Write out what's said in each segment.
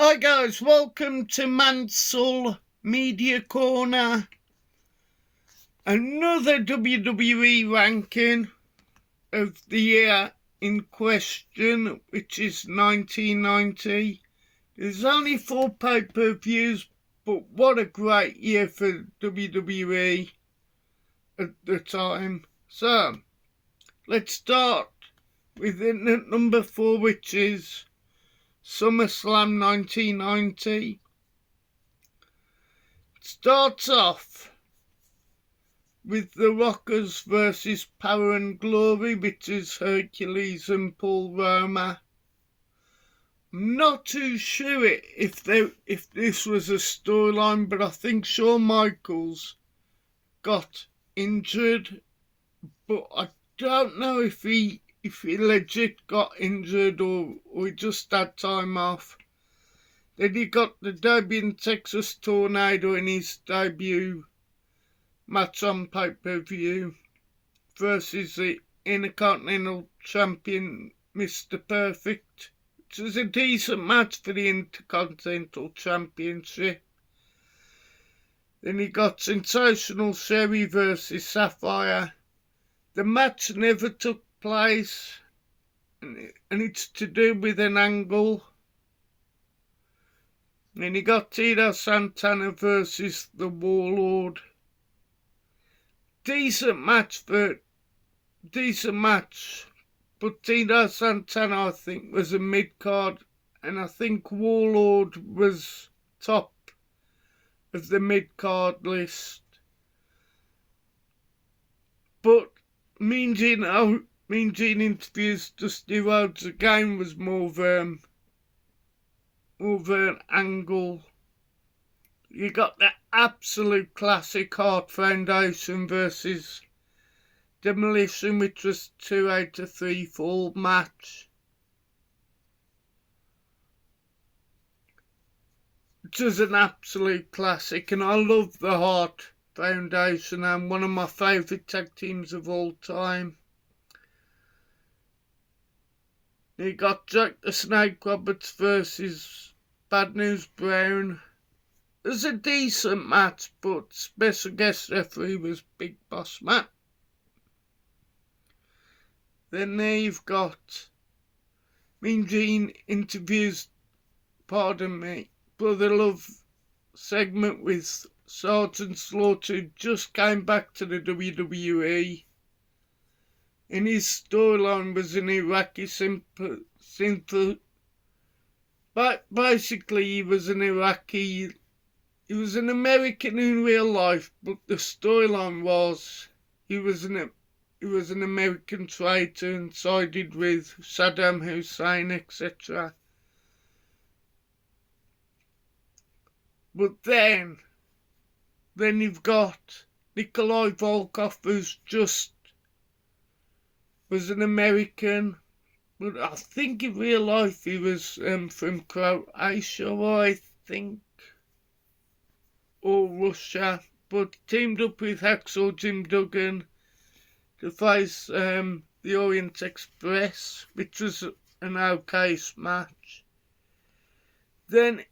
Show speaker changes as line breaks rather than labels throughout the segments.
Hi guys, welcome to Mansell Media Corner. Another WWE ranking of the year in question, which is 1990. There's only 4 pay-per-views, but what a great year for WWE at the time. So, let's start with number 4, which is SummerSlam 1990. Starts off with the Rockers versus Power and Glory, which is Hercules and Paul Roma. I'm not too sure if this was a storyline, but I think Shawn Michaels got injured, but I don't know if he legit got injured or he just had time off. Then he got the Debian Texas Tornado in his debut match on pay-per-view versus the Intercontinental Champion Mr. Perfect, which was a decent match for the Intercontinental Championship. Then he got Sensational Sherry versus Sapphire. The match never took place, and it's to do with an angle. Then he got Tito Santana versus the Warlord. Decent match, but Tito Santana, I think, was a mid-card, and I think Warlord was top of the mid-card list. But Mean Gene interviews Dusty Rhodes again was more of an angle. You got the absolute classic Hart Foundation versus Demolition, which was 2 out of 3 fall match. Which was an absolute classic, and I love the Hart Foundation and one of my favourite tag teams of all time. You got Jack the Snake Roberts versus Bad News Brown. It was a decent match, but special guest referee was Big Boss Matt. Then there you've got Mean Gene interviews, Brother Love segment with Sergeant Slaughter, who just came back to the WWE. And his storyline was an Iraqi but basically he was an Iraqi. He was an American in real life, but the storyline was he was an American traitor and sided with Saddam Hussein, etc. But then you've got Nikolai Volkov, who's just was an American, but I think in real life he was from Croatia, I think, or Russia, but teamed up with Hacksaw Jim Duggan to face the Orient Express, which was an okay match. Then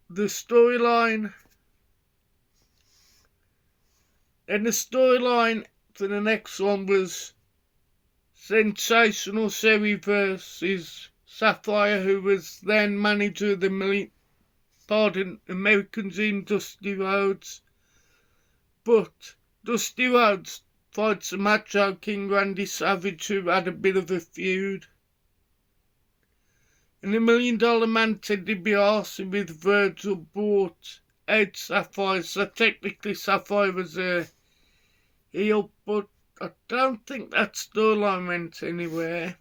the storyline for the next one was Sensational Sherry versus Sapphire, who was then manager of the American Dream, Dusty Rhodes. But Dusty Rhodes fights a Macho King Randy Savage, who had a bit of a feud. And the $1 Million Man Ted DiBiase with Virgil bought Ed Sapphire, so technically Sapphire was a heel, but I don't think that storyline went anywhere.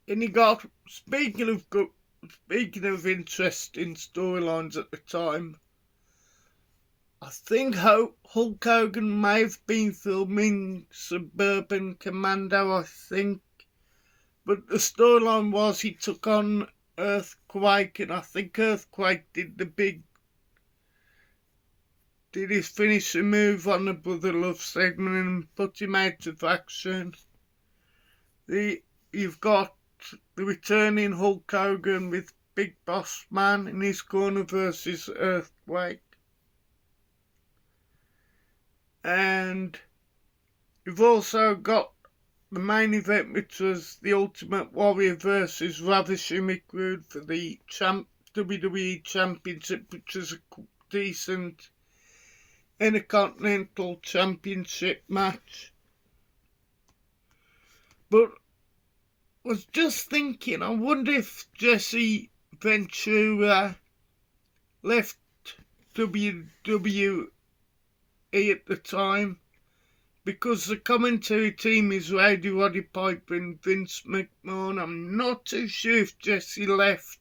And you got, speaking of interesting storylines at the time, I think Hulk Hogan may have been filming Suburban Commando, I think. But the storyline was he took on Earthquake, and I think Earthquake did his finishing move on the Brother Love segment and put him out of action. You've got the returning Hulk Hogan with Big Boss Man in his corner versus Earthquake. And you've also got the main event, which was the Ultimate Warrior versus Ravishing Rick Rude for the WWE Championship, which was a decent Intercontinental Championship match. But I was just thinking, I wonder if Jesse Ventura left WWE at the time, because the commentary team is Roddy Piper and Vince McMahon. I'm not too sure if Jesse left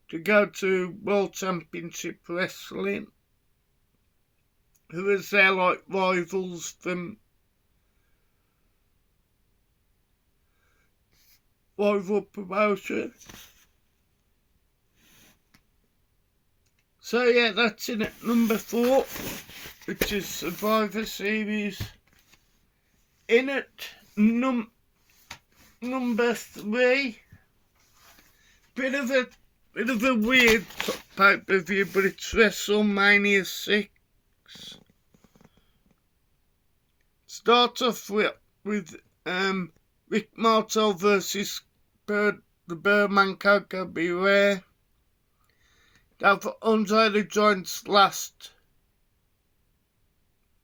to go to World Championship Wrestling, who was their like rivals from rival promotion. So yeah, that's in at number 4, which is Survivor Series. In at number 3, bit of a weird pay-per-view, but it's WrestleMania 6. Start off with Rick Martel versus the Birdman Coco Beware. Now for Andre the Giant's last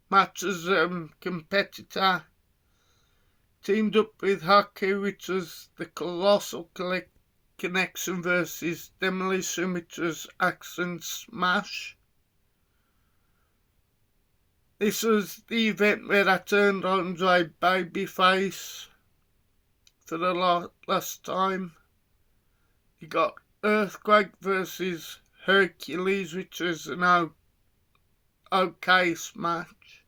match as competitor, teamed up with Haku, which was the Colossal Connection versus Demolition, which was Axe and Smash. This was the event where I turned Andre babyface for the last time. You got Earthquake versus Hercules, which was an okay match.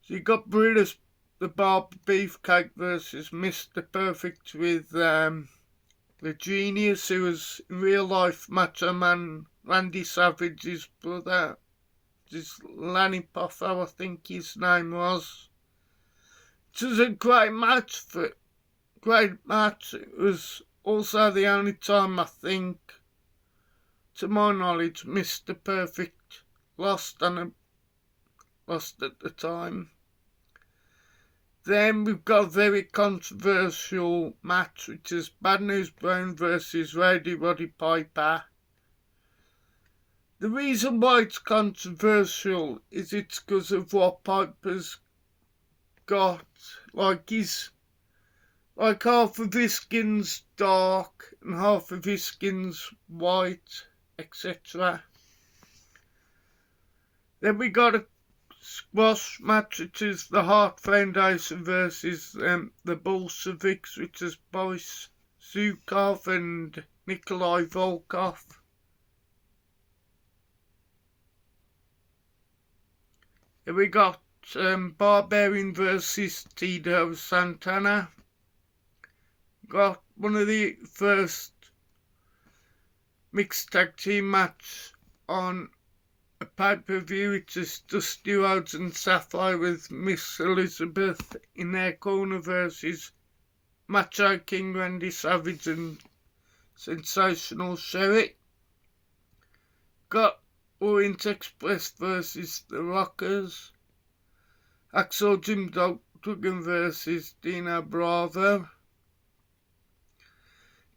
So you got Brutus the Barber Beefcake versus Mr. Perfect with the Genius, who was in real life Macho Man Randy Savage's brother. This Lanny Poffo, I think his name was. It was a great match. It was also the only time, I think, to my knowledge, Mr. Perfect lost at the time. Then we've got a very controversial match, which is Bad News Brown versus Roddy Piper. The reason why it's controversial is it's because of what Piper's got. Like half of his skin's dark and half of his skin's white, etc. Then we got a squash match, which is the Hart Foundation versus the Bolsheviks, which is Boris Zukov and Nikolai Volkov. Here we got Barbarian versus Tito Santana. Got one of the first mixed tag team match on a pay-per-view, which is Dusty Rhodes and Sapphire with Miss Elizabeth in their corner versus Macho King Randy Savage and Sensational Sherry. Got Orient Express versus the Rockers. Hacksaw Jim Duggan versus Dino Bravo.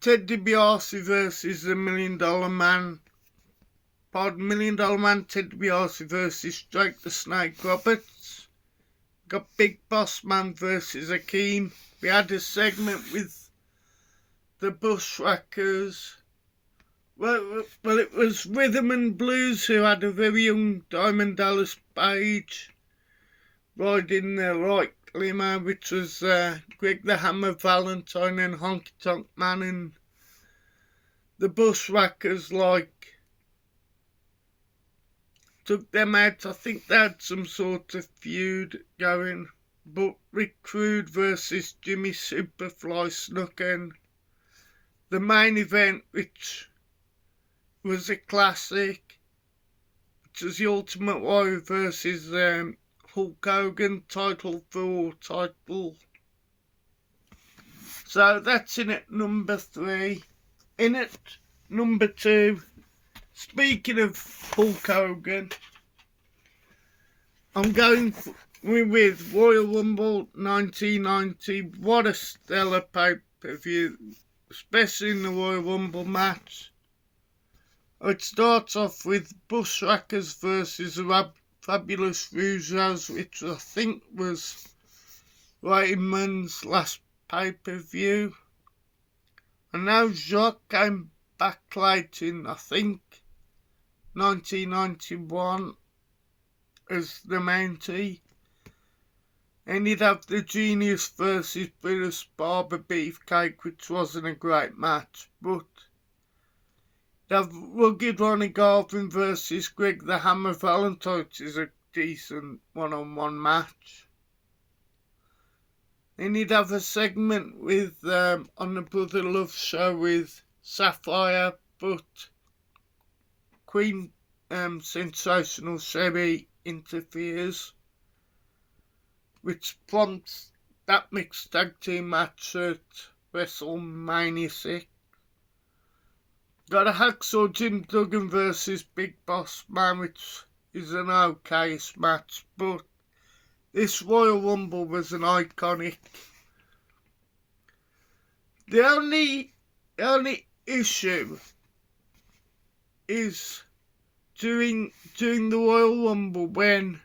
Ted DiBiase versus the $1 Million Man. $1 Million Man Ted DiBiase versus Drake the Snake Roberts. Got Big Boss Man versus Akeem. We had a segment with the Bushwhackers. Well, it was Rhythm and Blues who had a very young Diamond Dallas Page riding their right limo, which was Greg the Hammer Valentine and Honky Tonk Man, and the Bushwhackers took them out. I think they had some sort of feud going, but Rick Rude versus Jimmy Superfly snuck in. The main event, which was a classic, which was the Ultimate Warrior versus Hulk Hogan, title for title. So that's in at number 3. In at number 2, speaking of Hulk Hogan, I'm going with Royal Rumble 1990. What a stellar pay-per-view, especially in the Royal Rumble match. It starts off with Bushwhackers versus the Fabulous Rougeaus, which I think was Raymond's last pay-per-view. And now Jacques came back late in, I think, 1991 as the Mountie. And he'd have the Genius versus British Barber Beefcake, which wasn't a great match, but have Rugged Ronnie Garvin versus Greg the Hammer Valentine, which is a decent one-on-one match. Then he'd have a segment with on the Brother Love show with Sapphire, but Queen Sensational Sherry interferes, which prompts that mixed tag team match at WrestleMania 6. Got a Hacksaw Jim Duggan versus Big Boss Man, which is an okayish match, but this Royal Rumble was an iconic. The only issue is during the Royal Rumble when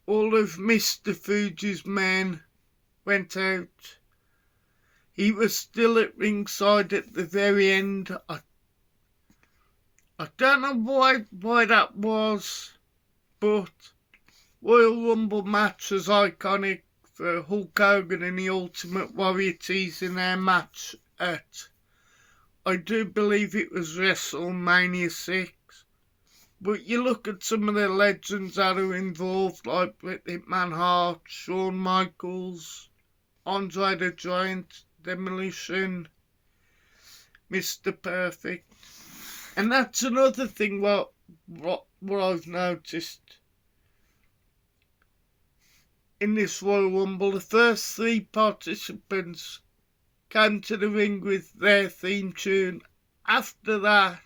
all of Mr. Fuji's men went out, he was still at ringside at the very end. I don't know why that was, but Royal Rumble match was iconic for Hulk Hogan and the Ultimate Warrior teasing their match at, I do believe it was WrestleMania 6. But you look at some of the legends that are involved, like Bret Hitman Hart, Shawn Michaels, Andre the Giant, Demolition, Mr. Perfect. And that's another thing what I've noticed in this Royal Rumble. The first 3 participants came to the ring with their theme tune. After that,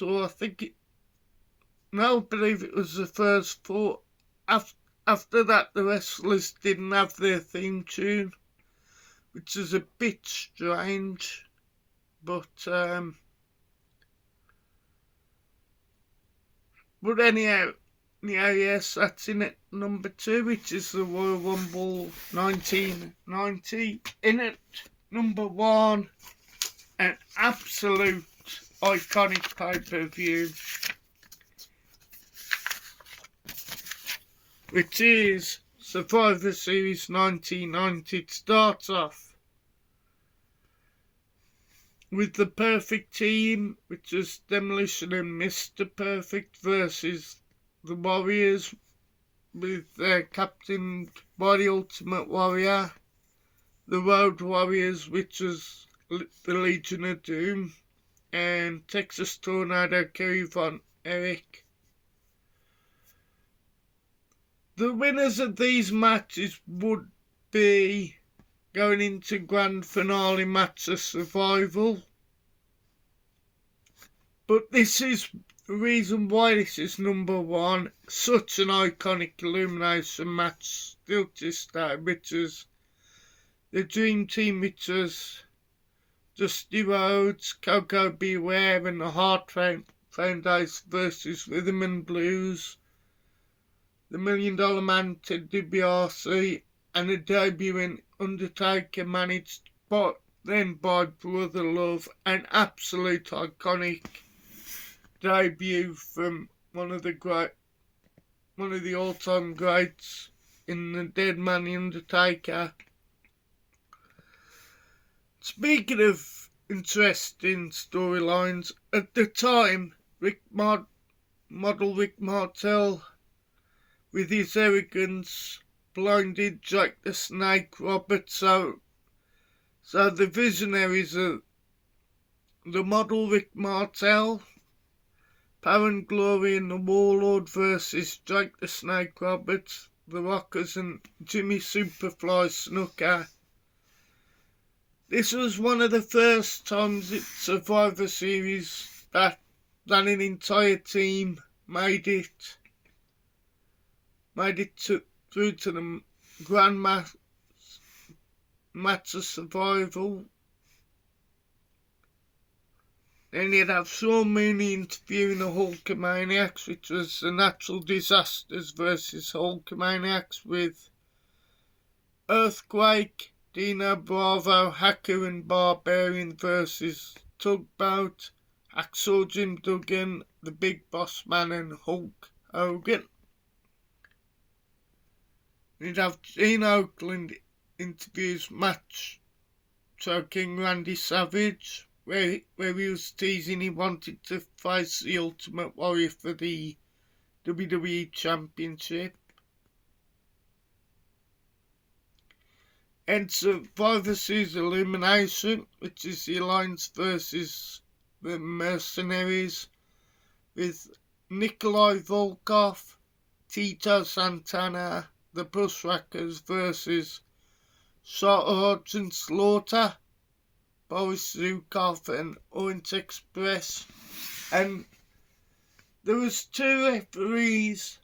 or I believe it was the first 4. After that, the wrestlers didn't have their theme tune, which is a bit strange. But anyhow, yes, that's in at number 2, which is the Royal Rumble 1990. In at number 1, an absolute iconic pay-per-view, which is Survivor Series 1990. It starts off with the Perfect Team, which is Demolition and Mr. Perfect, versus the Warriors, with captained by the Ultimate Warrior, the Road Warriors, which is the Legion of Doom, and Texas Tornado Kerry Von Erich. The winners of these matches would be going into grand finale match of Survival. But this is the reason why this is number 1. Such an iconic elimination match still to this day, which is the Dream Team, which was Dusty Rhodes, Coco Beware, and the Hart Foundation versus Rhythm and Blues, the $1 Million Man Ted DiBiase, and a debuting Undertaker, managed by Brother Love. An absolute iconic debut from one of the all-time greats in the Dead Man, the Undertaker. Speaking of interesting storylines, at the time, model Rick Martel, with his arrogance, blinded Jake the Snake Roberts. So the visionaries are the model Rick Martel, Power and Glory, and the Warlord versus Jake the Snake Roberts, the Rockers, and Jimmy Superfly Snooker. This was one of the first times at Survivor Series that an entire team made it through to the grand match of survival. Then you'd have Sean Mooney interviewing the Hulkamaniacs, which was the Natural Disasters versus Hulkamaniacs, with Earthquake, Dino Bravo, Hacker and Barbarian versus Tugboat, Hacksaw Jim Duggan, the Big Boss Man and Hulk Hogan. You'd have Gene Oakland interviews match King Randy Savage, where he was teasing he wanted to face the Ultimate Warrior for the WWE Championship. And Survivor Series Elimination, which is the Alliance versus the Mercenaries, with Nikolai Volkov, Tito Santana, the Bushwhackers versus Short and Slaughter, Boris Zukov and Orient Express. And there was two referees.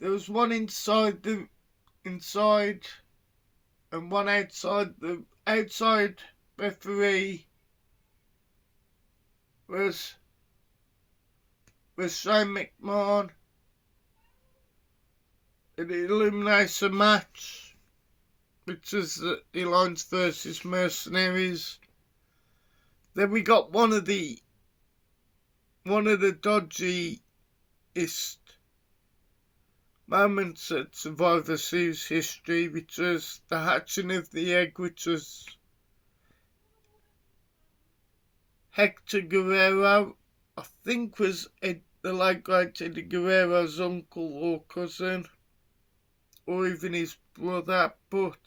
There was one inside and one outside. The outside referee was Shane McMahon. It eliminates a match, which is the Alliance versus Mercenaries. Then we got one of the dodgiest moments at Survivor Series history, which was the hatching of the egg, which was Hector Guerrero, I think was the late great Eddie Guerrero's uncle or cousin, or even his brother, but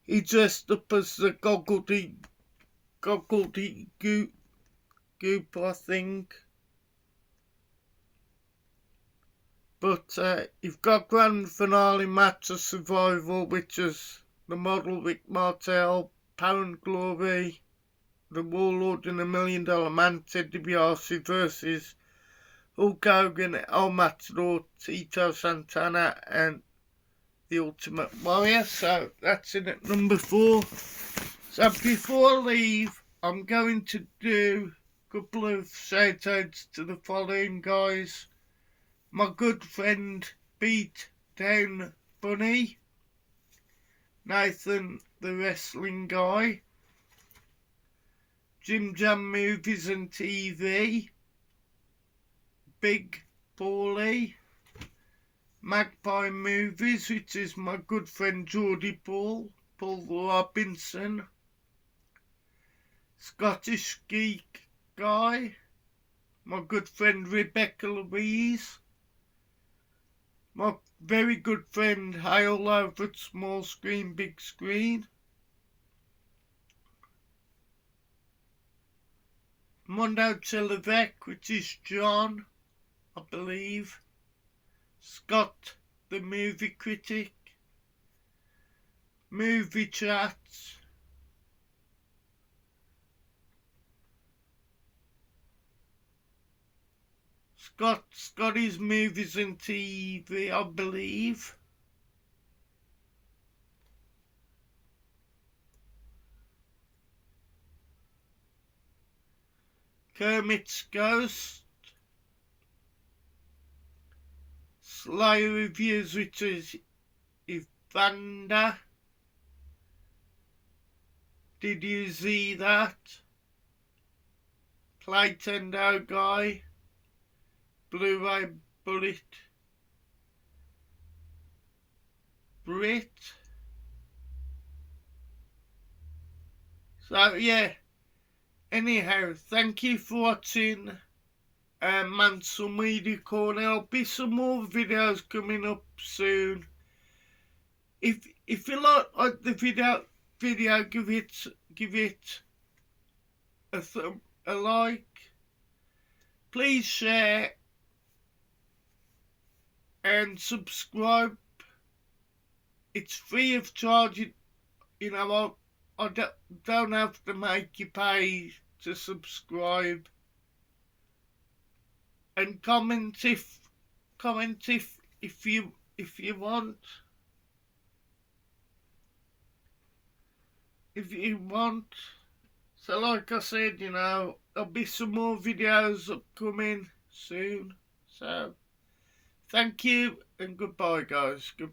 he dressed up as the Goggledy Goop, I think. But you've got grand finale match of survival, which is the model Rick Martel, Power and Glory, the Warlord and the $1 Million Man, Ted DiBiase versus Hulk Hogan, El Matador, Tito Santana and the Ultimate Warrior. So that's in at number 4. So before I leave, I'm going to do a couple of shout outs to the following guys. My good friend Beat Down Bunny, Nathan the Wrestling Guy, Jim Jam Movies and TV, Big Paulie, Magpie Movies, which is my good friend Geordie Paul Robinson, Scottish Geek Guy, my good friend Rebecca Louise, my very good friend Hale over at Small Screen Big Screen, Mondo Televec, which is John, I believe, Scott the Movie Critic, Movie Chats, Scotty's Movies and TV, I believe, Kermit's Ghost, Slayer Reviews, which is Evander, Did You See That, Playtendo Guy, Blu-ray Bullet, Brit. So yeah, anyhow, thank you for watching Mansell Media Corner. There'll be some more videos coming up soon. If you like the video, give it a like. Please share and subscribe. It's free of charge. You know, I don't have to make you pay to subscribe. And comment if you want. If you want. So like I said, there'll be some more videos upcoming soon. So thank you and goodbye, guys. Goodbye.